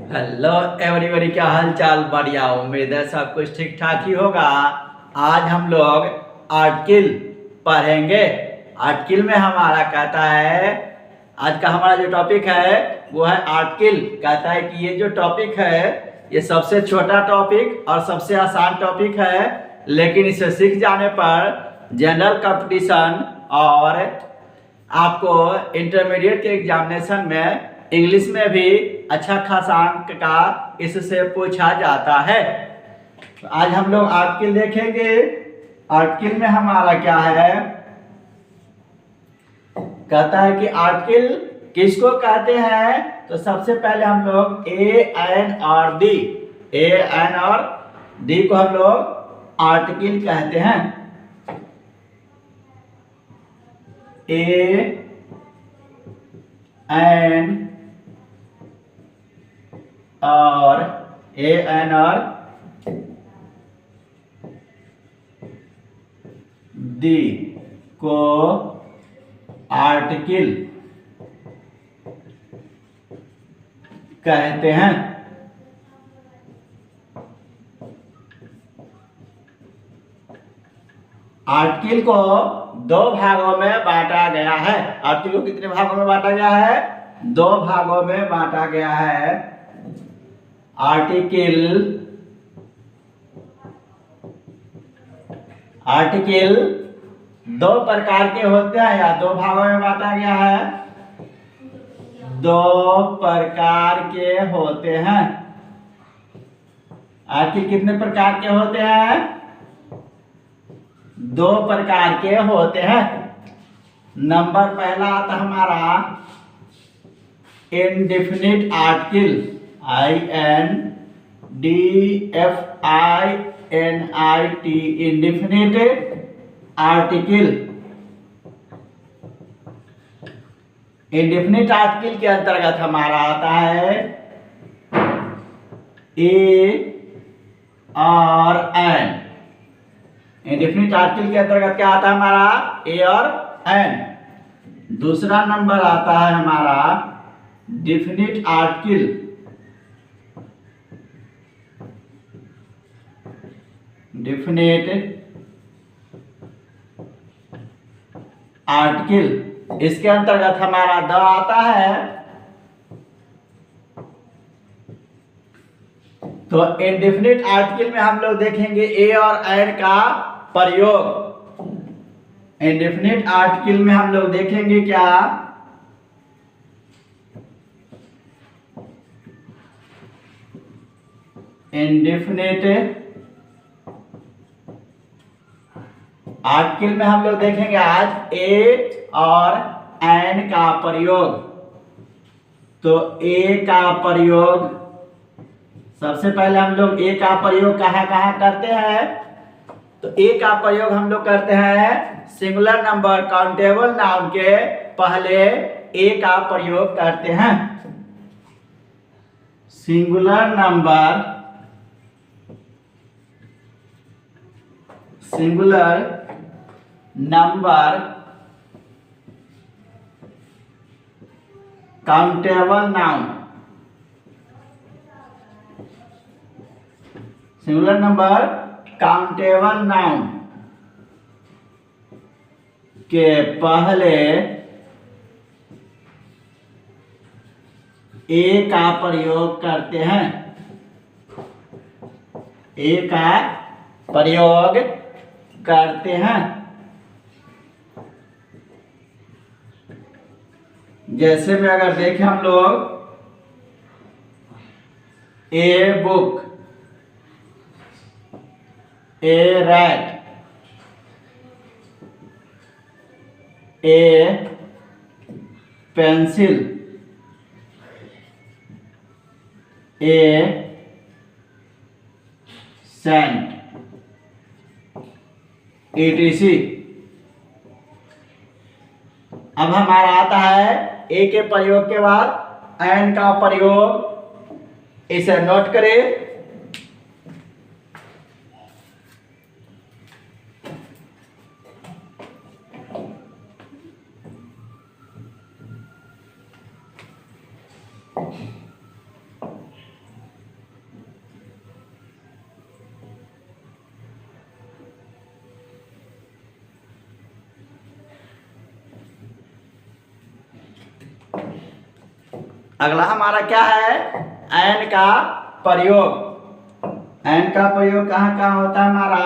Hello everybody, क्या हाल चाल। बढ़िया, उम्मीद है सब कुछ ठीक ठाक ही होगा। आज हम लोग आर्टिकल पढ़ेंगे। आर्टिकल में हमारा कहता है, आज का हमारा जो टॉपिक है वो है आर्टिकल। कहता है कि ये जो टॉपिक है ये सबसे छोटा टॉपिक और सबसे आसान टॉपिक है, लेकिन इसे सीख जाने पर जनरल कंपटीशन और आपको इंटरमीडिएट के एग्जामिनेशन में इंग्लिश में भी अच्छा खासा अंक का इससे पूछा जाता है। तो आज हम लोग आर्टिकल देखेंगे। आर्टिकल में हमारा क्या है, कहता है कि आर्टिकल किसको कहते हैं। तो सबसे पहले हम लोग ए एन और डी को हम लोग आर्टिकल कहते हैं। ए एन और डी को आर्टिकल कहते हैं। आर्टिकल को दो भागों में बांटा गया है। आर्टिकल को कितने भागों में बांटा गया है? दो भागों में बांटा गया है। आर्टिकल दो प्रकार के होते हैं या दो भागों में बांटा गया है। दो प्रकार के होते हैं। आर्टिकल कितने प्रकार के होते हैं? दो प्रकार के होते हैं। नंबर पहला आता हमारा indefinite article, INDEFINIT, indefinite article. Indefinite article के अंतर्गत हमारा आता है ए और एन। इंडेफिनिट आर्टिकल के अंतर्गत क्या आता है हमारा? ए और एन। दूसरा नंबर आता है हमारा डेफिनिट आर्टिकल। डेफिनिट आर्टिकल, इसके अंतर्गत हमारा द आता है। तो इंडेफिनिट आर्टिकल में हम लोग देखेंगे ए और एन का प्रयोग। इंडेफिनिट आर्टिकल में हम लोग देखेंगे क्या? इंडेफिनिट आर्टिकल में हम लोग देखेंगे आज ए और एन का प्रयोग। तो ए का प्रयोग, सबसे पहले हम लोग ए का प्रयोग कहाँ कहाँ करते हैं? तो ए का प्रयोग हम लोग करते हैं सिंगुलर नंबर काउंटेबल नाउन के पहले ए का प्रयोग करते हैं। Singular number countable noun, singular number countable noun के पहले ए का प्रयोग करते हैं। ए का प्रयोग करते हैं। जैसे में अगर देखें हम लोग a book, a rat, a pencil, a cent, etc। अब हमारा आता है ए के प्रयोग के बाद एन का प्रयोग। इसे नोट करें। अगला हमारा क्या है, एन का प्रयोग। एन का प्रयोग कहाँ कहाँ होता है हमारा,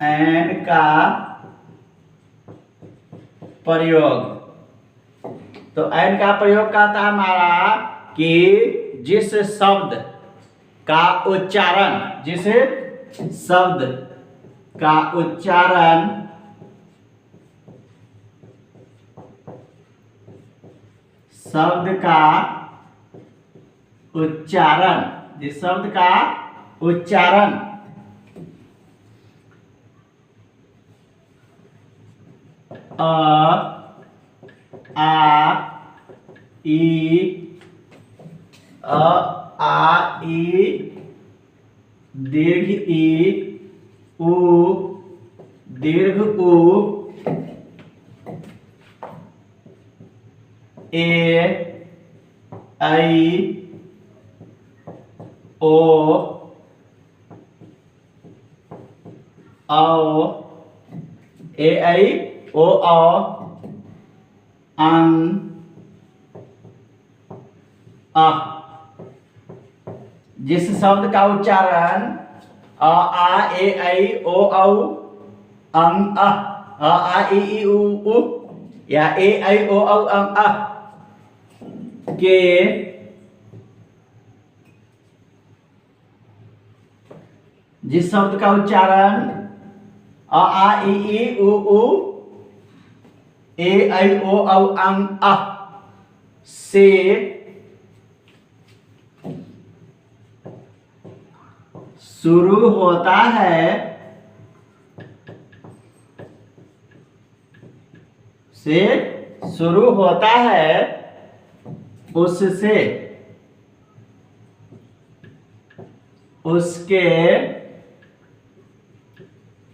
एन का प्रयोग। तो एन का प्रयोग कहता है हमारा कि जिस शब्द का उच्चारण, जिस शब्द का उच्चारण जिस शब्द का उच्चारण अ आ ई दीर्घ ई उ दीर्घ उ ए ऐ ओ औ ए ऐ ओ औ अं अ। जिस शब्द का उच्चारण अ आ ए ऐ ओ औ अं अ आ ई उ या ए ऐ ओ औ अं अ के जिस शब्द का उच्चारण अ आ ई उ ए ऐ ओ औ अं अ से शुरू होता है, उससे उसके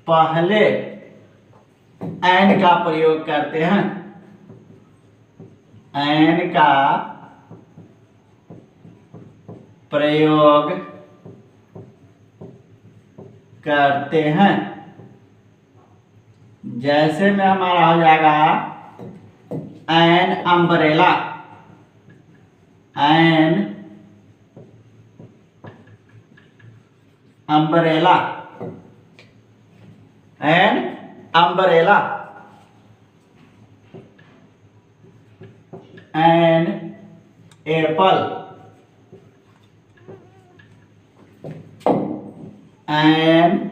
पहले एन का प्रयोग करते हैं। एन का प्रयोग करते हैं। जैसे में हमारा हो जाएगा an umbrella, an umbrella, an umbrella, an apple, an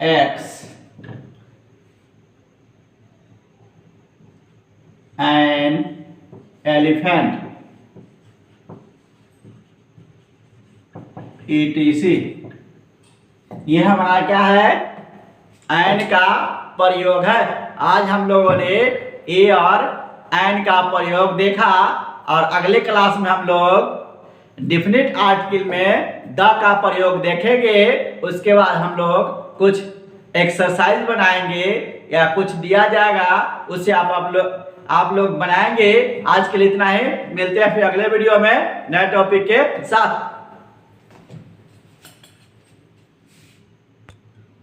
axe, an elephant, ETC। ये हमारा क्या है, एन का प्रयोग है। आज हम लोगों ने ए और एन का प्रयोग देखा और अगले क्लास में हम लोग डेफिनेट आर्टिकल में द का प्रयोग देखेंगे। उसके बाद हम लोग कुछ एक्सरसाइज बनाएंगे या कुछ दिया जाएगा, उससे आप लोग बनाएंगे। आज के लिए इतना ही, मिलते हैं फिर अगले वीडियो में नए टॉपिक के साथ।